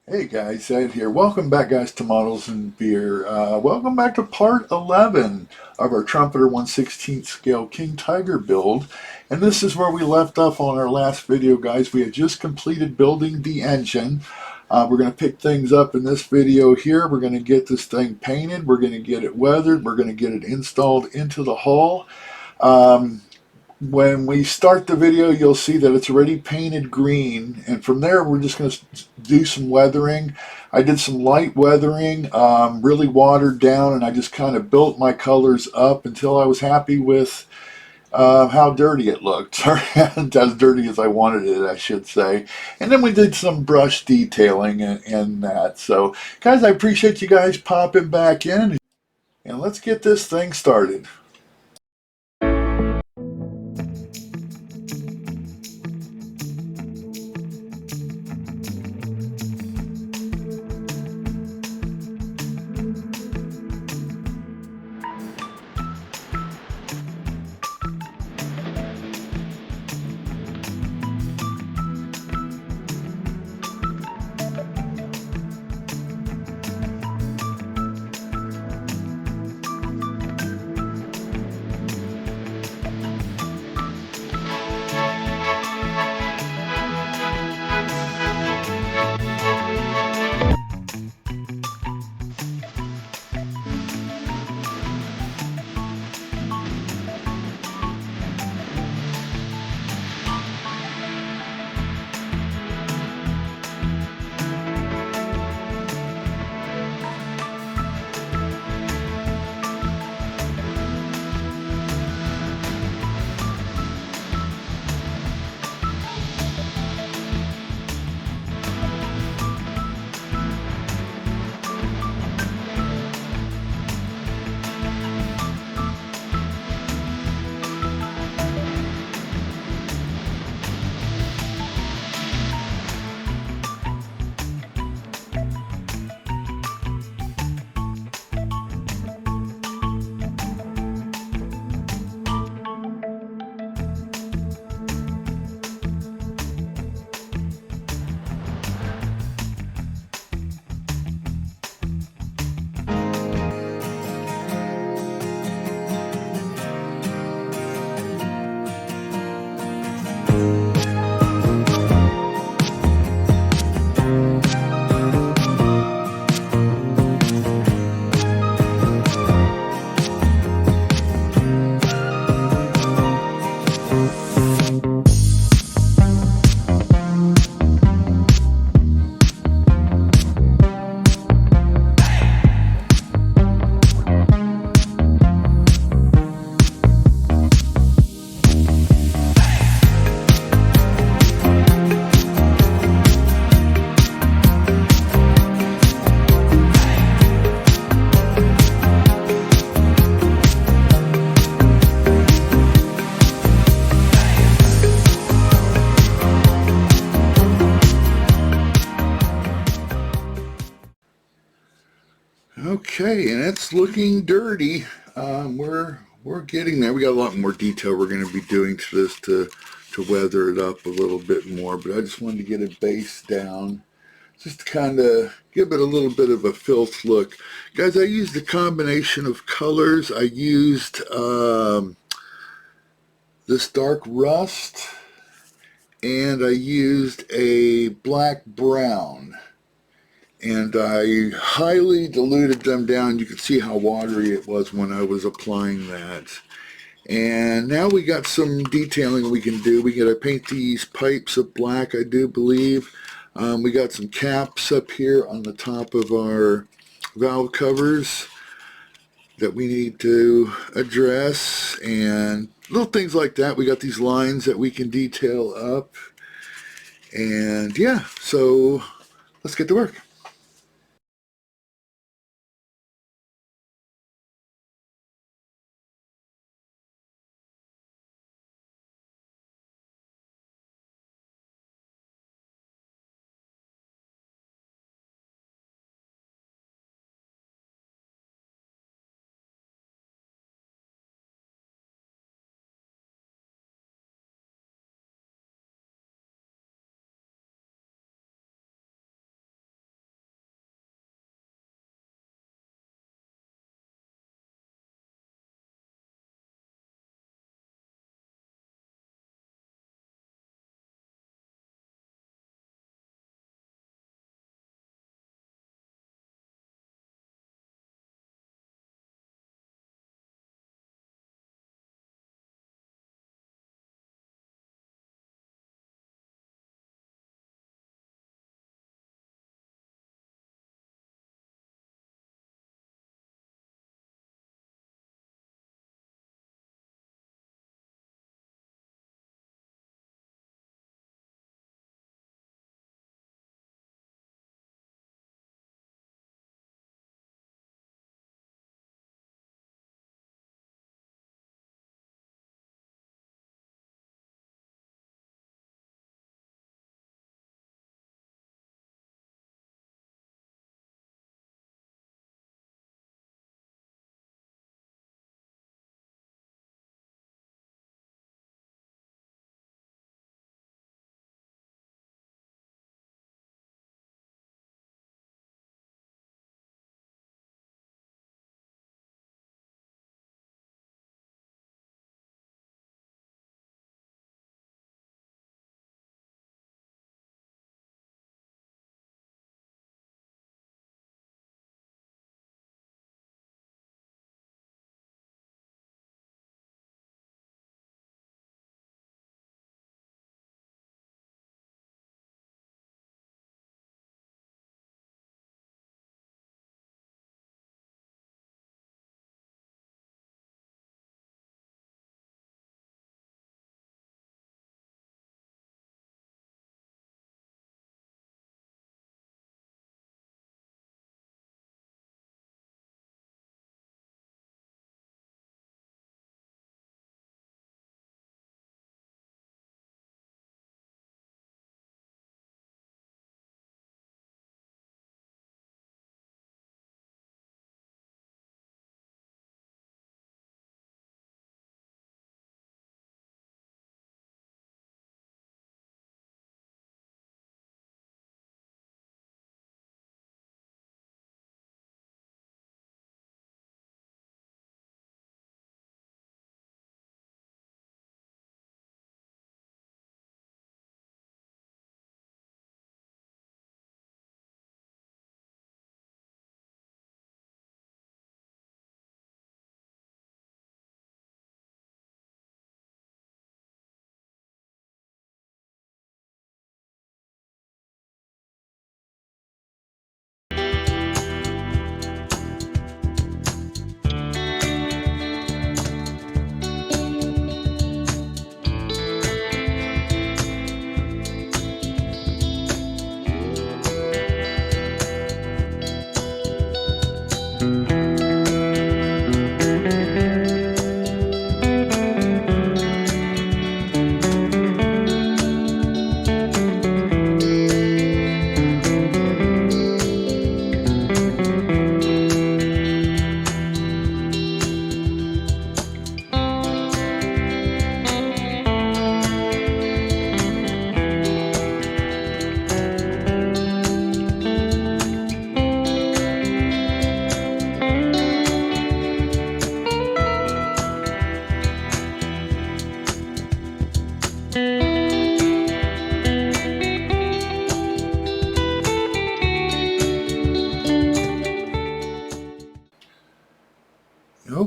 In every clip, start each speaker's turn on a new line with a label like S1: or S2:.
S1: Hey guys, Ed here. Welcome back, guys, to Models and Beer. Welcome back to part 11 of our Trumpeter 1/16 scale King Tiger build. And this is where we left off on our last video, guys. We had just completed building the engine. We're going to pick things up in this video here. We're going to get this thing painted. We're going to get it weathered. We're going to get it installed into the hull. Um, when we start the video, you'll see that it's already painted green, and from there we're just going to do some weathering. I did some light weathering, really watered down, and I just kind of built my colors up until I was happy with how dirty it looked. As dirty as I wanted it, I should say. And then we did some brush detailing and that. So guys, I appreciate you guys popping back in, and let's get this thing started. Okay, and it's looking dirty. We're getting there. We got a lot more detail we're going to be doing to this to weather it up a little bit more. But I just wanted to get a base down, just to kind of give it a little bit of a filth look. Guys, I used a combination of colors. I used this dark rust, and I used a black brown. And I highly diluted them down. You could see how watery it was when I was applying that. And now we got some detailing we can do. We got to paint these pipes of black, I do believe. We got some caps up here on the top of our valve covers that we need to address, and little things like that. We got these lines that we can detail up. And yeah, so let's get to work.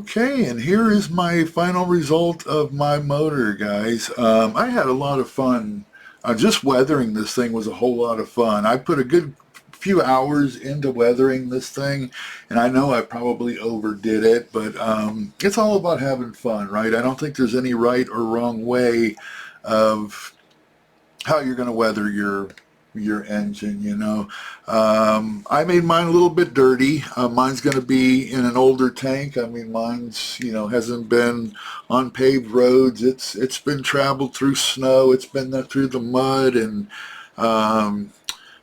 S1: Okay, and here is my final result of my motor, guys. I had a lot of fun. Just weathering this thing was a whole lot of fun. I put a good few hours into weathering this thing, and I know I probably overdid it, but it's all about having fun, right? I don't think there's any right or wrong way of how you're going to weather your engine, you know. I made mine a little bit dirty. Mine's going to be in an older tank. I mean, mine's, you know, hasn't been on paved roads. It's been traveled through snow. It's been through the mud, and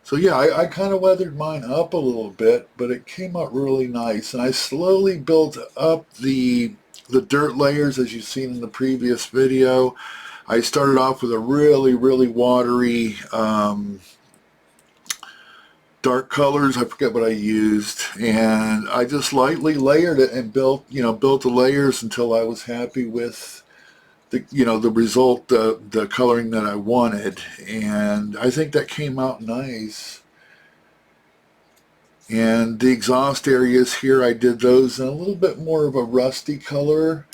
S1: so yeah, I kind of weathered mine up a little bit, but it came out really nice. And I slowly built up the dirt layers, as you've seen in the previous video. I started off with a really, really watery dark colors. I forget what I used, and I just lightly layered it and built the layers until I was happy with the result, the coloring that I wanted, and I think that came out nice. And the exhaust areas here, I did those in a little bit more of a rusty color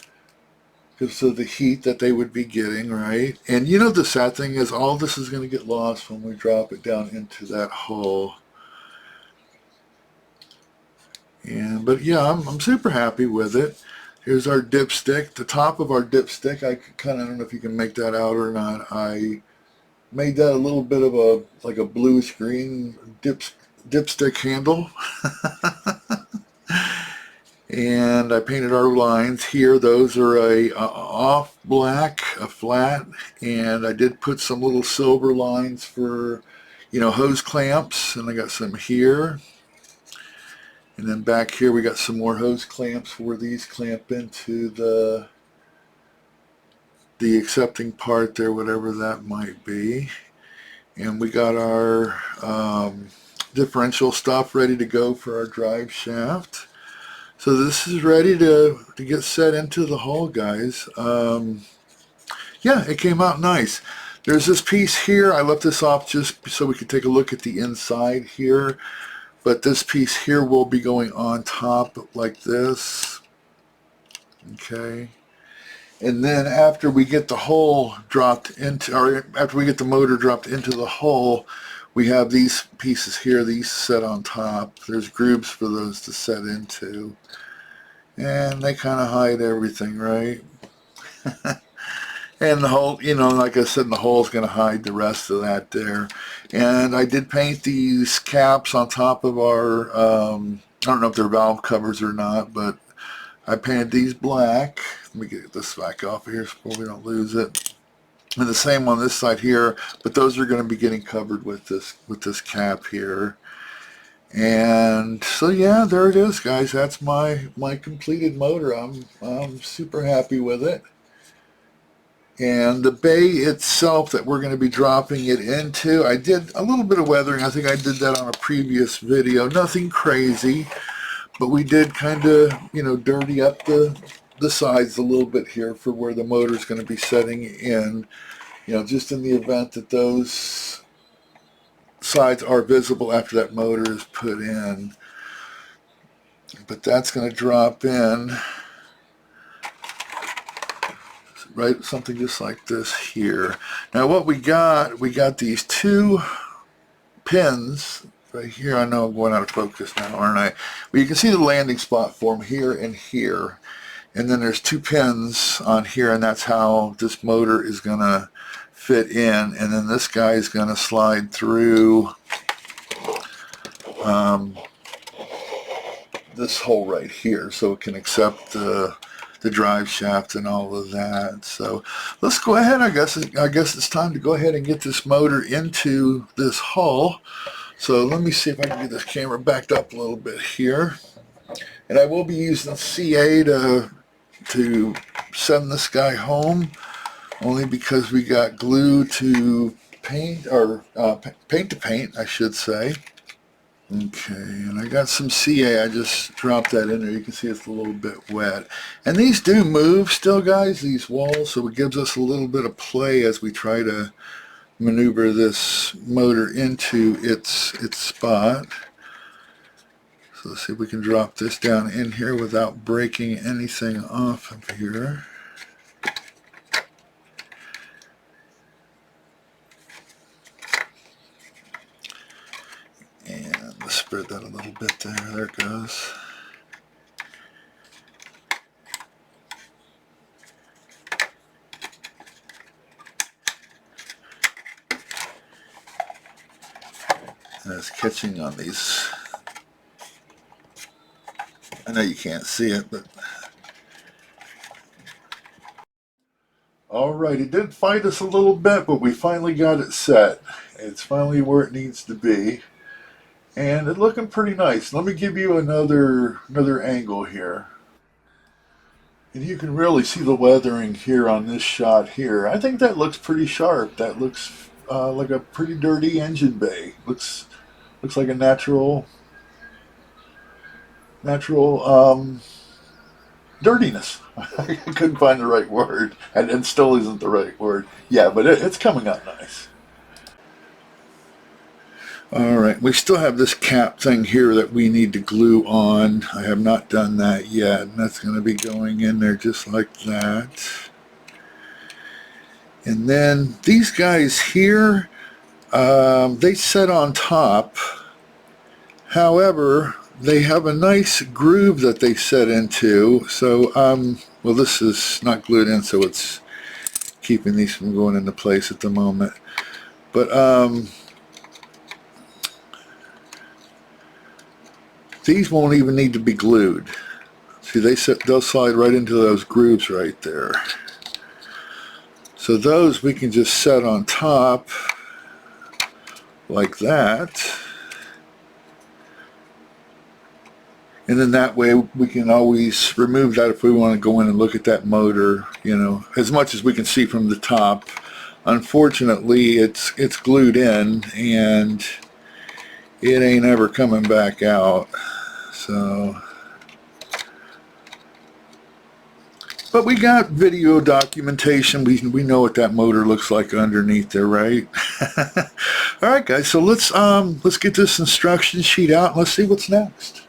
S1: because of the heat that they would be getting, right? And you know, the sad thing is all this is going to get lost when we drop it down into that hole. But yeah, I'm super happy with it. Here's our dipstick. The top of our dipstick, I don't know if you can make that out or not. I made that a little bit of like a bluish green dipstick handle. And I painted our lines here. Those are a off black, a flat, and I did put some little silver lines for, hose clamps, and I got some here. And then back here we got some more hose clamps where these clamp into the accepting part there, whatever that might be. And we got our differential stuff ready to go for our drive shaft. So this is ready to get set into the hull, guys. Yeah, it came out nice. There's this piece here. I left this off just so we could take a look at the inside here. But this piece here will be going on top like this. Okay. And then after we get the hull dropped into, or after we get the motor dropped into the hull, we have these pieces here, these set on top. There's grooves for those to set into. And they kind of hide everything, right? And the hole, like I said, the hole is going to hide the rest of that there. And I did paint these caps on top of our, I don't know if they're valve covers or not, but I painted these black. Let me get this back off here so we don't lose it. And the same on this side here, but those are going to be getting covered with this cap here. And so yeah, there it is, guys. That's my completed motor. I'm super happy with it. And the bay itself that we're going to be dropping it into, I did a little bit of weathering. I think I did that on a previous video. Nothing crazy, but we did kind of, dirty up the sides a little bit here for where the motor is going to be setting in, just in the event that those sides are visible after that motor is put in. But that's going to drop in. Right, something just like this here. Now what we got these two pins right here. I know I'm going out of focus now, aren't I? Well, you can see the landing spot for them here and here. And then there's two pins on here, and that's how this motor is going to fit in. And then this guy is going to slide through this hole right here, so it can accept the drive shaft and all of that. So let's go ahead. I guess it's time to go ahead and get this motor into this hull. So let me see if I can get this camera backed up a little bit here. And I will be using CA to send this guy home, only because we got glue to paint, or paint to paint, I should say. Okay, and I got some CA. I just dropped that in there. You can see it's a little bit wet. And these do move still, guys, these walls, so it gives us a little bit of play as we try to maneuver this motor into its spot. So let's see if we can drop this down in here without breaking anything off of here. And let's spread that a little bit there. There it goes. And it's catching on these. I know you can't see it, but all right, it did fight us a little bit, but we finally got it set. It's finally where it needs to be, and it's looking pretty nice. Let me give you another angle here, and you can really see the weathering here on this shot here. I think that looks pretty sharp. That looks like a pretty dirty engine bay. Looks like a natural dirtiness. I couldn't find the right word, and it still isn't the right word. Yeah, but it's coming out nice. Alright, we still have this cap thing here that we need to glue on. I have not done that yet, and that's going to be going in there just like that. And then these guys here, they set on top. However, they have a nice groove that they set into. So, well, this is not glued in, so it's keeping these from going into place at the moment. But these won't even need to be glued. See, they'll slide right into those grooves right there. So those we can just set on top like that. And then that way we can always remove that if we want to go in and look at that motor, you know, as much as we can see from the top. Unfortunately, it's glued in and it ain't ever coming back out. So, but we got video documentation. We know what that motor looks like underneath there, right? All right, guys. So let's get this instruction sheet out and let's see what's next.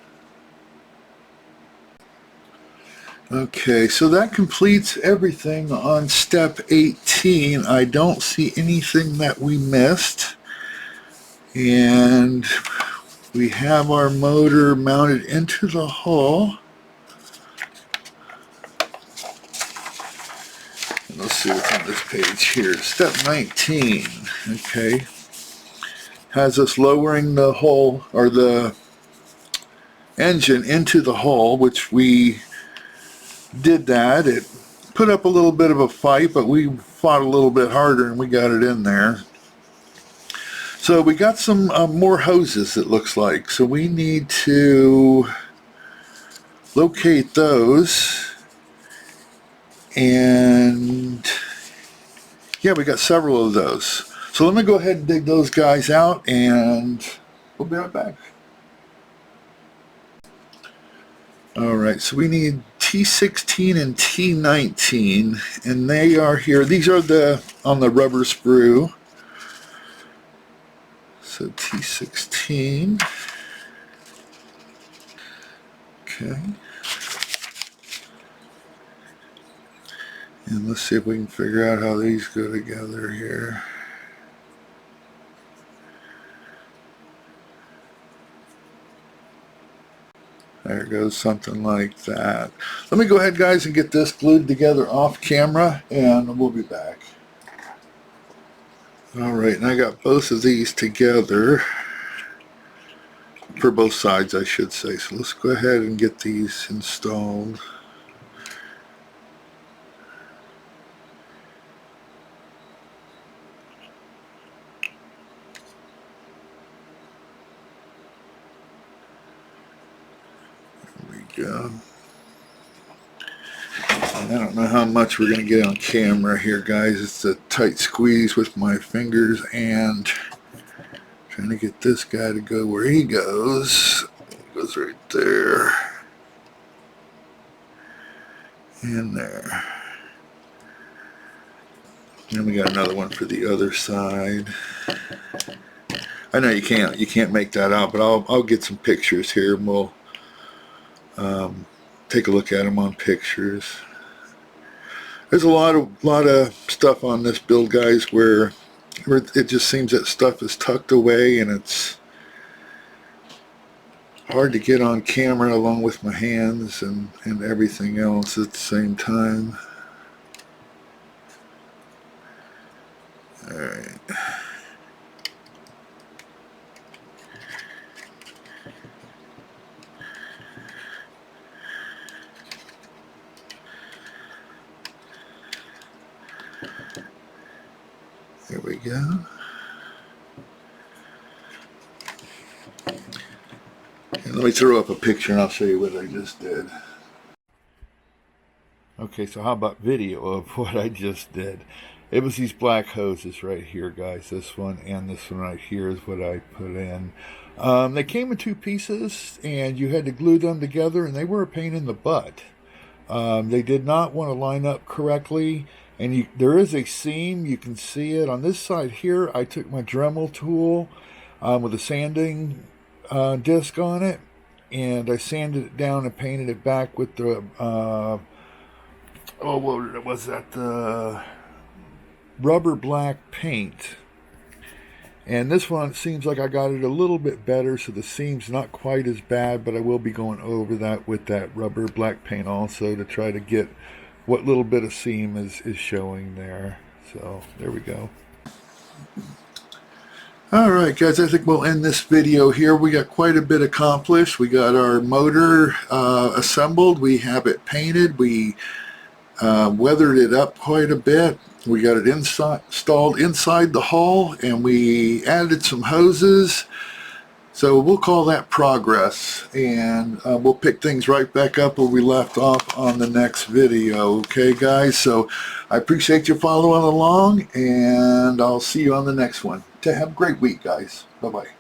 S1: Okay, so that completes everything on step 18. I don't see anything that we missed. And we have our motor mounted into the hull. And let's see what's on this page here. Step 19, okay, has us lowering the hull, or the engine into the hull, which we did that. It put up a little bit of a fight, but we fought a little bit harder and we got it in there. So we got some more hoses, it looks like. So we need to locate those. And yeah, we got several of those. So let me go ahead and dig those guys out and we'll be right back. Alright, so we need T16 and T19, and they are here. These are on the rubber sprue. So T16. Okay. And let's see if we can figure out how these go together here. There goes something like that. Let me go ahead, guys, and get this glued together off camera, and we'll be back. Alright, and I got both of these together. For both sides, I should say. So let's go ahead and get these installed. Go. And I don't know how much we're going to get on camera here, guys. It's a tight squeeze with my fingers and trying to get this guy to go where he goes. He goes right there and there. And we got another one for the other side. I know you can't make that out, but I'll get some pictures here and we'll Take a look at them on pictures. There's a lot of stuff on this build, guys, where it just seems that stuff is tucked away and it's hard to get on camera along with my hands and everything else at the same time. Alright. There we go. And let me throw up a picture and I'll show you what I just did. Okay, so how about video of what I just did? It was these black hoses right here, guys. This one and this one right here is what I put in. They came in 2 pieces and you had to glue them together, and they were a pain in the butt. They did not want to line up correctly, and there is a seam. You can see it on this side here. I took my Dremel tool with a sanding disc on it, and I sanded it down and painted it back with the what was that, the rubber black paint. And this one, it seems like I got it a little bit better, so the seam's not quite as bad, but I will be going over that with that rubber black paint also to try to get what little bit of seam is showing there. So there we go. Alright guys, I think we'll end this video here. We got quite a bit accomplished. We got our motor assembled. We have it painted. We weathered it up quite a bit. We got it installed inside the hull, and we added some hoses. So we'll call that progress, and we'll pick things right back up where we left off on the next video. Okay guys, so I appreciate you following along, and I'll see you on the next one. Have a great week, guys. Bye-bye.